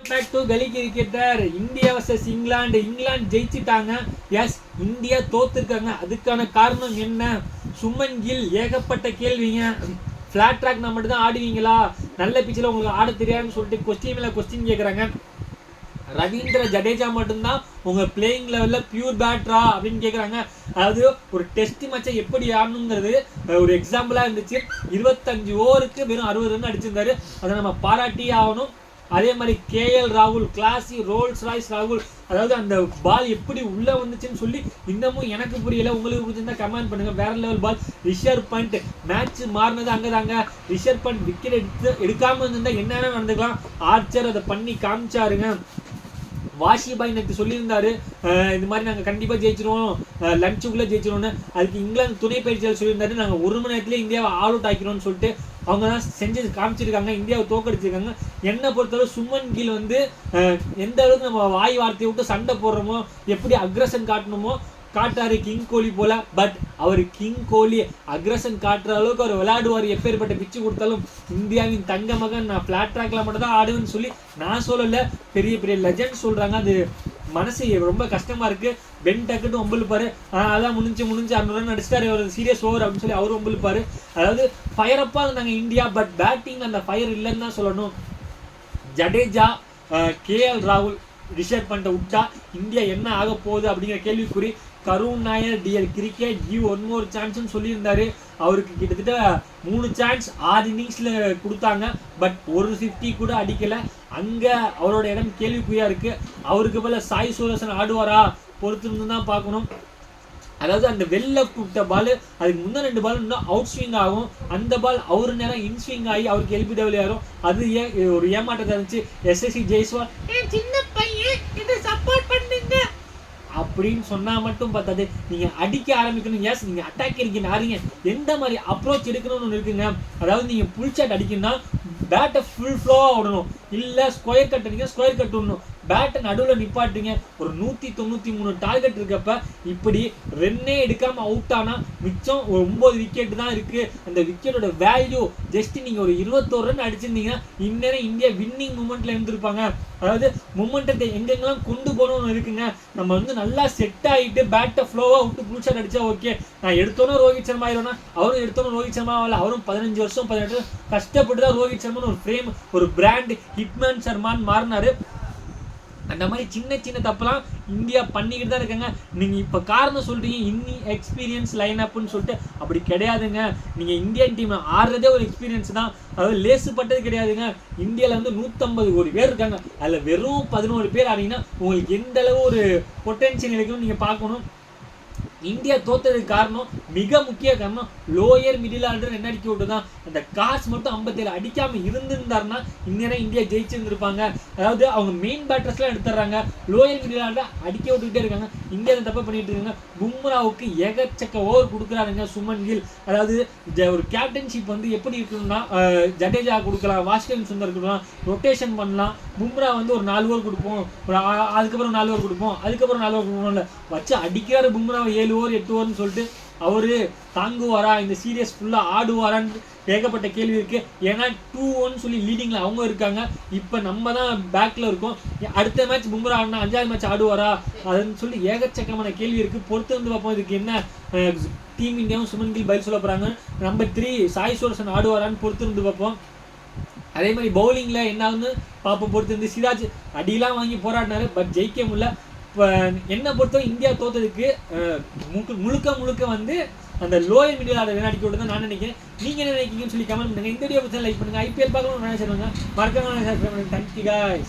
Back to கலி கிரிக்கெட்டர். India versus England. England ஜெயிச்சிட்டாங்க. எஸ், இந்தியா தோத்துருக்காங்க. அதுக்கான காரணம் என்ன? சுமன் கில் ஏகப்பட்ட கேள்விங்க. ஃபிளாட் ட்ராக் நான் மட்டும் தான் ஆடுவீங்களா, நல்ல பிச்சில் உங்களுக்கு ஆட தெரியாதுன்னு சொல்லிட்டு கொஸ்டின் மேலே கொஸ்டின் கேட்குறாங்க. ரவீந்திர ஜடேஜா மட்டும்தான் உங்கள் பிளேயிங் லெவலில் பியூர் பேட்ரா அப்படின்னு கேட்குறாங்க. அதாவது ஒரு டெஸ்ட் மேட்சை எப்படி ஆடணுங்கிறது ஒரு எக்ஸாம்பிளாக இருந்துச்சு. 25 ஓவருக்கு வெறும் 60 ரன் அடிச்சிருந்தாரு. அதை நம்ம பாராட்டியே ஆகணும். அதே மாதிரி கேஎல் ராகுல், கிளாசி ரோல்ஸ் ராய்ஸ் ராகுல், அதாவது அந்த பால் எப்படி உள்ளே வந்துச்சுன்னு சொல்லி இன்னமும் எனக்கு புரியல. உங்களுக்கு பிடிச்சிருந்தா கமெண்ட் பண்ணுங்க. வேற லெவல் பால். ரிஷப் பண்ட் மேட்ச் மாறினது அங்கதாங்க. ரிஷப் பண்ட் விக்கெட் எடுக்காம இருந்திருந்தா என்னென்ன நடந்துக்கலாம். ஆர்ச்சர் அதை பண்ணி காமிச்சாருங்க. வாஷிபாய் நேற்று சொல்லியிருந்தாரு, இந்த மாதிரி நாங்கள் கண்டிப்பாக ஜெயிச்சிருவோம், லஞ்சுக்குள்ளே ஜெயிச்சிருவோம்னு. அதுக்கு இங்கிலாந்து துணை பயிற்சியாளர் சொல்லியிருந்தாரு, நாங்கள் 1 மணி நேரத்துலேயே இந்தியாவை ஆல் அவுட் ஆக்கிறோம்னு சொல்லிட்டு அவங்க தான் செஞ்சு காமிச்சிருக்காங்க. இந்தியாவை தோக்கடிச்சிருக்காங்க. என்னை பொறுத்தவரை சுமன் கில் வந்து எந்த அளவுக்கு நம்ம வாய் வார்த்தையை விட்டு சண்டை போடுறோமோ, எப்படி அக்ரஷன் காட்டணுமோ காட்டாரு கிங் கோலி போல. பட் அவர் கிங் கோலி அக்ரஷன் காட்டுற அளவுக்கு அவர் விளையாடுவார். எப்பேற்பட்ட பிச்சு கொடுத்தாலும் இந்தியாவின் தங்க மகன், நான் ஃபிளாட் ட்ராக்ல மட்டும் தான் ஆடுவேன்னு சொல்லி நான் சொல்லலை, பெரிய பெரிய லெஜண்ட் சொல்றாங்க. அது மனசு ரொம்ப கஷ்டமா இருக்கு. பென் டக்குன்னு ஒம்பிழுப்பாரு, அதான் முடிஞ்சு 100 ரன் அடிச்சிட்டாரு, ஒரு சீரியஸ் ஓவர் அப்படின்னு சொல்லி அவரும் ஒம்பிழுப்பாரு. அதாவது ஃபயரப்பா இருந்தாங்க இந்தியா. பட் பேட்டிங் அந்த ஃபயர் இல்லைன்னு தான் சொல்லணும். ஜடேஜா, கேஎல் ராகுல், ரிஷப் பண்ட விட்டா இந்தியா என்ன ஆக போகுது அப்படிங்கிற கேள்விக்குறி. Karun Nair dear cricket give 1 more சான்ஸ்னு சொல்லியிருந்தாரு. அவருக்கு கிட்டத்தட்ட 3 சான்ஸ் 6 இன்னிங்ஸில் கொடுத்தாங்க. பட் ஒரு 50 கூட அடிக்கலை. அங்கே அவரோட இடம் கேள்விக்குறியாக இருக்குது. அவருக்கு போல சாய் சுதர்சன் ஆடுவாரா பொறுத்திருந்து தான் பார்க்கணும். அதாவது அந்த வெளில கூப்பிட்ட பால், அதுக்கு முன்னே 2 பால் இன்னும் அவுட் ஸ்விங் ஆகும். அந்த பால் அவரு நேரம் இன் ஸ்விங் ஆகி அவருக்கு எல்பிடபிள்யூ ஆகும். அது ஒரு ஏமாற்றத்தை இருந்துச்சு. எஸ்எஸ்சி ஜெய்ஸ்வால் சின்ன பையன் இதை சப்போர்ட் பண்ணுங்க அப்படின்னு சொன்னா மட்டும் பார்த்தாது. நீங்க அடிக்க ஆரம்பிக்கணும். எஸ், நீங்க அட்டாக் இருக்கீங்க ஆறீங்க, எந்த மாதிரி அப்ரோச் எடுக்கணும்னு ஒன்று இருக்குங்க. அதாவது நீங்க புல் ஷாட் அடிக்கணும்னா பேட்டை ஃபுல் ஃப்ளோவாக விடணும். இல்லை ஸ்கொயர் கட் அடிங்க, ஸ்கொயர் கட் விடணும். பேட்டை நடுவில் நிப்பாட்டுங்க. ஒரு 193 டார்கெட் இருக்கப்ப இப்படி ரன்னே எடுக்காம அவுட் ஆனா மிச்சம் ஒரு 9 விக்கெட் தான் இருக்கு. அந்த விக்கெட்டோட வேல்யூ ஜஸ்ட் நீங்க ஒரு 21 ரன் அடிச்சிருந்தீங்கன்னா இந்நேரம் இந்தியா வின்னிங் மூமெண்ட்ல இருந்திருப்பாங்க. அதாவது மூமெண்ட்டை எங்கெங்கெல்லாம் கொண்டு போகணும்னு இருக்குங்க. நம்ம வந்து நல்லா செட் ஆகிட்டு பேட்டை ஃப்ளோவா விட்டு புல் ஷாட் அடிச்சா ஓகே. நான் எடுத்தோன்னா ரோஹித் சர்மா ஆயிடும்னா அவரும் எடுத்தோன்னு ரோஹித் சர்மா ஆகல. அவரும் 15 வருஷம் 18 வருஷம் கஷ்டப்பட்டு தான் ரோஹித் சர்மான்னு ஒரு ஃப்ரேம், ஒரு பிராண்ட் ஹிட்மேன் சர்மான்னு மாறினாரு. அந்த மாதிரி சின்ன சின்ன தப்பெல்லாம் இந்தியா பண்ணிக்கிட்டு தான் இருக்காங்க. நீங்கள் இப்போ காரணம் சொல்கிறீங்க இன்னி எக்ஸ்பீரியன்ஸ் லைன் அப்னு சொல்லிட்டு, அப்படி கிடையாதுங்க. நீங்கள் இந்தியன் டீம் ஆடுறதே ஒரு எக்ஸ்பீரியன்ஸ் தான். அதாவது லேசுப்பட்டது கிடையாதுங்க. இந்தியாவில் வந்து 150 கோடி பேர் இருக்காங்க. அதில் வெறும் 11 பேர் ஆனீங்கன்னா உங்களுக்கு எந்த அளவு ஒரு பொட்டென்ஷியல் இருக்குன்னு நீங்கள் பார்க்கணும். இந்தியா தோத்ததுக்கு காரணம், மிக முக்கிய காரணம், லோயர் மிடில் ஆர்டர் என்ன அடிக்க விட்டு தான். அந்த காசு மட்டும் 57 அடிக்காம இருந்திருந்தாருன்னா இந்நேரம் இந்தியா ஜெயிச்சிருந்திருப்பாங்க. அதாவது அவங்க மெயின் பேட்டர்ஸ்லாம் எடுத்துடுறாங்க, லோயர் மிடில் ஆர்டர் அடிக்க விட்டுக்கிட்டே இருக்காங்க. இந்தியா தப்பா பண்ணிட்டு இருக்காங்க. பும்ராவுக்கு ஏகச்சக்க ஓவர் கொடுக்குறாருங்க சுமன் கில். அதாவது ஒரு கேப்டன்ஷிப் வந்து எப்படி இருக்கணும்னா, ஜடேஜா கொடுக்கலாம், வாஷிங்டன் சுந்தர் கொடுக்கலாம், ரொட்டேஷன் பண்ணலாம். பும்ரா வந்து ஒரு 4 ஓவர் கொடுப்போம், அதுக்கப்புறம் 4 ஓவர் கொடுப்போம், அதுக்கப்புறம் 4 ஓவர் கொடுப்போம்ல வச்சு அடிக்கிறாரு பும்ராவை 7 ஓவர் 8 ஓவர்னு சொல்லிட்டு. அவரு தாங்குவாரா, இந்த சீரியஸ் ஃபுல்லாக ஆடுவாரான்னு ஏகப்பட்ட கேள்வி இருக்கு. ஏன்னா 2-1 சொல்லி லீடிங்ல அவங்க இருக்காங்க. இப்போ நம்ம தான் பேக்ல இருக்கோம். அடுத்த மேட்ச் பும்ரா ஆடினா 5வது மேட்ச் ஆடுவாரா அதுன்னு சொல்லி ஏகச்சக்கமான கேள்வி இருக்கு. பொறுத்து வந்து பார்ப்போம் இதுக்கு என்ன டீம் இந்தியாவும் சுமன் கில் பதில் சொல்ல போறாங்க. நம்பர் 3 சாய் சுதர்சன் ஆடுவாரான்னு பொறுத்து இருந்து பார்ப்போம். அதே மாதிரி பவுலிங்ல என்னான்னு பார்ப்போம். பொறுத்து இருந்து சிராஜ் அடியெல்லாம் வாங்கி போராடினாரு, பட் ஜெயிக்க முடியல. இப்போ என்னை பொறுத்தவரை இந்தியா தோத்ததுக்கு முழுக்க வந்து அந்த லோயர் மிடில் ஆர்டர் விளையாடிக்க விட்டு தான் நான் நினைக்கிறேன். நீங்கள் என்ன நினைக்கிறீங்கன்னு சொல்லி கமெண்ட் பண்ணுங்க. இந்த வீடியோ பற்றி லைக் பண்ணுங்க. ஐபிஎல் பார்க்கணும்னு நினைச்சிருவாங்க மறக்காம. Thank you guys.